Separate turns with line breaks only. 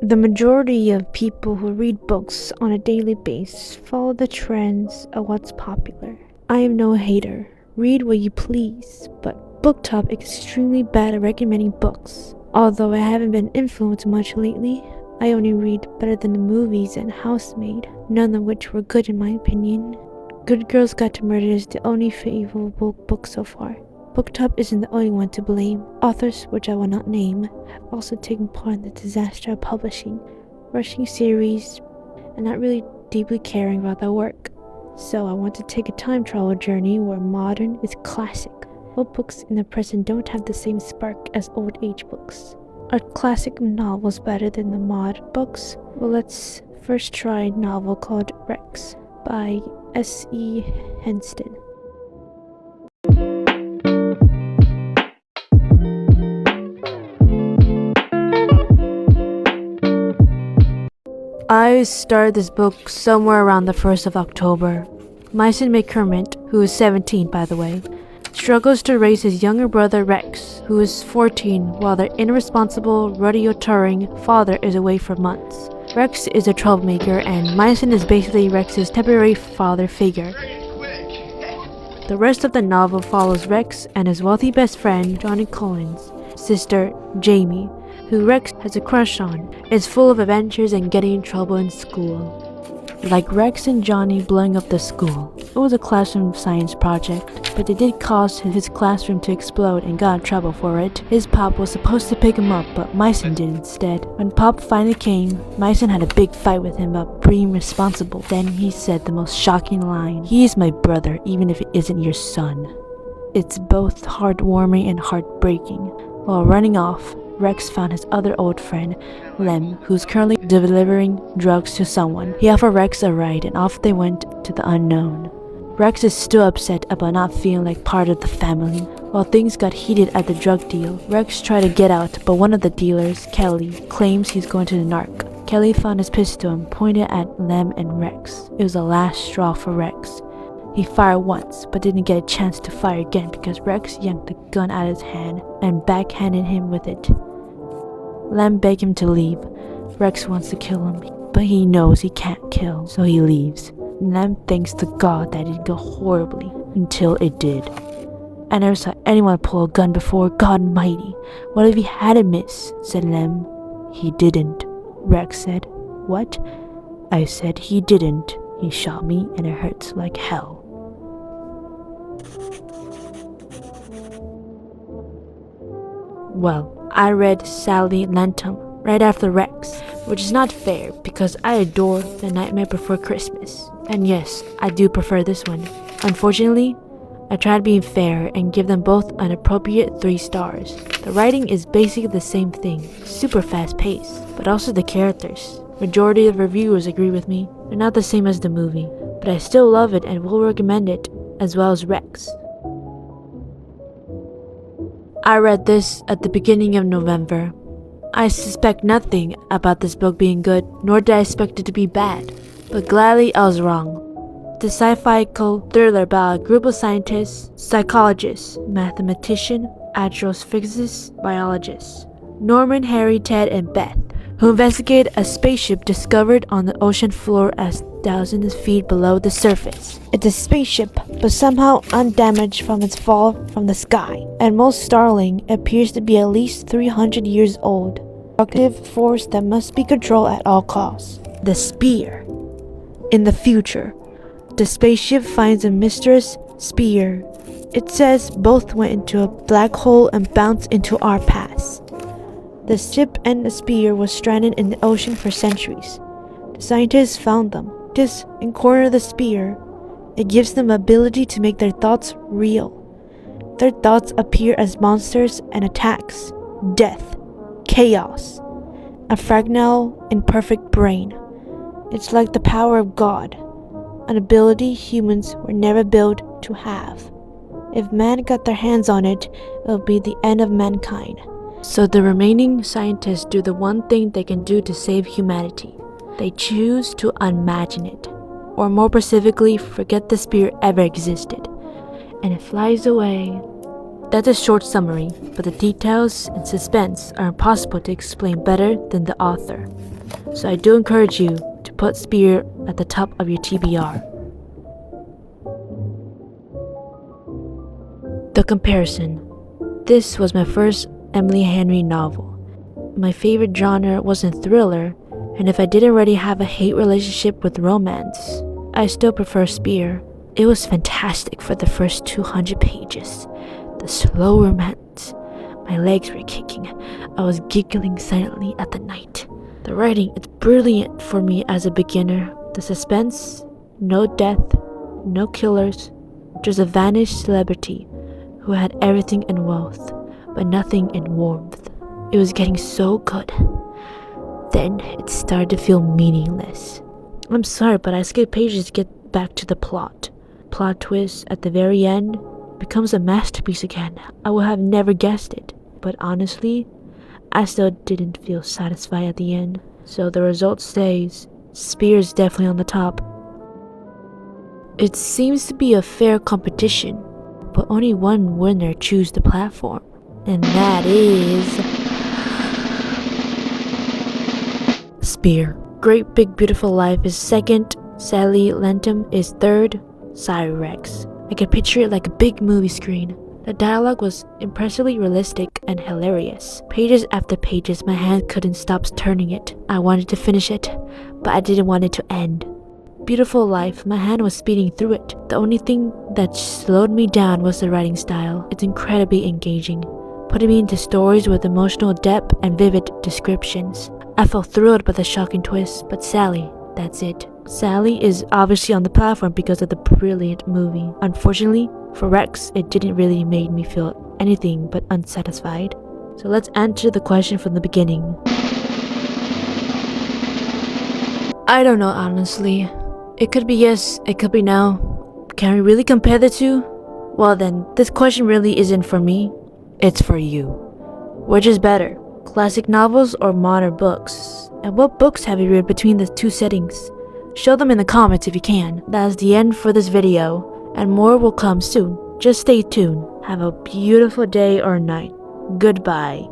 The majority of people who read books on a daily basis follow the trends of what's popular. I am no hater. Read what you please, but BookTop is extremely bad at recommending books. Although I haven't been influenced much lately, I only read better than the movies and Housemaid, none of which were good in my opinion. Good Girls Guide to Murder is the only favorable book so far. BookTop isn't the only one to blame. Authors, which I will not name, have also taken part in the disaster of publishing, rushing series, and not really deeply caring about their work. So I want to take a time travel journey where modern is classic. What books in the present don't have the same spark as old age books? Are classic novels better than the modern books? Well, let's first try a novel called Rex by S.E. Henston. I started this book somewhere around the 1st of October. Mason McCormick, who is 17 by the way, struggles to raise his younger brother Rex, who is 14, while their irresponsible, rodeo-touring father is away for months. Rex is a troublemaker and Mason is basically Rex's temporary father figure. The rest of the novel follows Rex and his wealthy best friend Johnny Collins' sister Jamie, who Rex has a crush on, is full of adventures and getting in trouble in school. Like Rex and Johnny blowing up the school. It was a classroom science project, but they did cause his classroom to explode and got in trouble for it. His pop was supposed to pick him up, but Mason did instead. When Pop finally came, Mason had a big fight with him about being responsible. Then he said the most shocking line, "He is my brother, even if it isn't your son." It's both heartwarming and heartbreaking. While running off, Rex found his other old friend, Lem, who's currently delivering drugs to someone. He offered Rex a ride and off they went to the unknown. Rex is still upset about not feeling like part of the family. While things got heated at the drug deal, Rex tried to get out, but one of the dealers, Kelly, claims he's going to the narc. Kelly found his pistol and pointed at Lem and Rex. It was the last straw for Rex. He fired once, but didn't get a chance to fire again because Rex yanked the gun out of his hand and backhanded him with it. Lem begged him to leave. Rex wants to kill him, but he knows he can't kill, so he leaves. Lem thanks to God that it didn't go horribly, until it did. "I never saw anyone pull a gun before, God Almighty. What if he had a miss?" said Lem. "He didn't," Rex said. "What?" "I said he didn't. He shot me and it hurts like hell." Well, I read Sally Lantum right after Rex, which is not fair because I adore The Nightmare Before Christmas. And yes, I do prefer this one. Unfortunately, I tried being fair and give them both an appropriate 3 stars. The writing is basically the same thing, super fast paced, but also the characters. Majority of reviewers agree with me. They're not the same as the movie, but I still love it and will recommend it, as well as Rex. I read this at the beginning of November. I suspect nothing about this book being good, nor did I expect it to be bad, but gladly I was wrong. The sci-fi thriller about a group of scientists, psychologists, mathematicians, astrophysicists, biologists, Norman, Harry, Ted, and Beth, who investigate a spaceship discovered on the ocean floor as thousands of feet below the surface. It's a spaceship, but somehow undamaged from its fall from the sky, and most startling, it appears to be at least 300 years old. Destructive force that must be controlled at all costs. The spear. In the future, the spaceship finds a mysterious spear. It says both went into a black hole and bounced into our past. The ship and the spear was stranded in the ocean for centuries. The scientists found them. Just encounter the spear. It gives them ability to make their thoughts real. Their thoughts appear as monsters and attacks, death, chaos, a fragile, imperfect brain. It's like the power of God, an ability humans were never built to have. If man got their hands on it, it would be the end of mankind. So the remaining scientists do the one thing they can do to save humanity. They choose to unimagine it, or more specifically, forget the spear ever existed, and it flies away. That's a short summary, but the details and suspense are impossible to explain better than the author. So I do encourage you to put Spear at the top of your TBR. The comparison. This was my first Emily Henry novel. My favorite genre wasn't thriller, and if I didn't already have a hate relationship with romance, I still prefer Spear. It was fantastic for the first 200 pages. The slow romance. My legs were kicking. I was giggling silently at the night. The writing is brilliant for me as a beginner. The suspense, no death, no killers, just a vanished celebrity who had everything in wealth, but nothing in warmth. It was getting so good. Then it started to feel meaningless. I'm sorry, but I skipped pages to get back to the plot. Plot twist at the very end becomes a masterpiece again. I would have never guessed it. But honestly, I still didn't feel satisfied at the end. So the result stays. Spear is definitely on the top. It seems to be a fair competition, but only one winner chooses the platform, and that is Spear. Great Big Beautiful Life is second, Sally Lentum is third, Cyrex. I can picture it like a big movie screen. The dialogue was impressively realistic and hilarious. Pages after pages, my hand couldn't stop turning it. I wanted to finish it, but I didn't want it to end. Beautiful Life, my hand was speeding through it. The only thing that slowed me down was the writing style. It's incredibly engaging, putting me into stories with emotional depth and vivid descriptions. I felt thrilled by the shocking twist, but Sally, that's it. Sally is obviously on the platform because of the brilliant movie. Unfortunately, for Rex, it didn't really make me feel anything but unsatisfied. So let's answer the question from the beginning. I don't know, honestly. It could be yes, it could be no. Can we really compare the two? Well then, this question really isn't for me. It's for you. Which is better, classic novels or modern books? And what books have you read between the two settings? Show them in the comments if you can. That's the end for this video, and more will come soon. Just stay tuned. Have a beautiful day or night. Goodbye.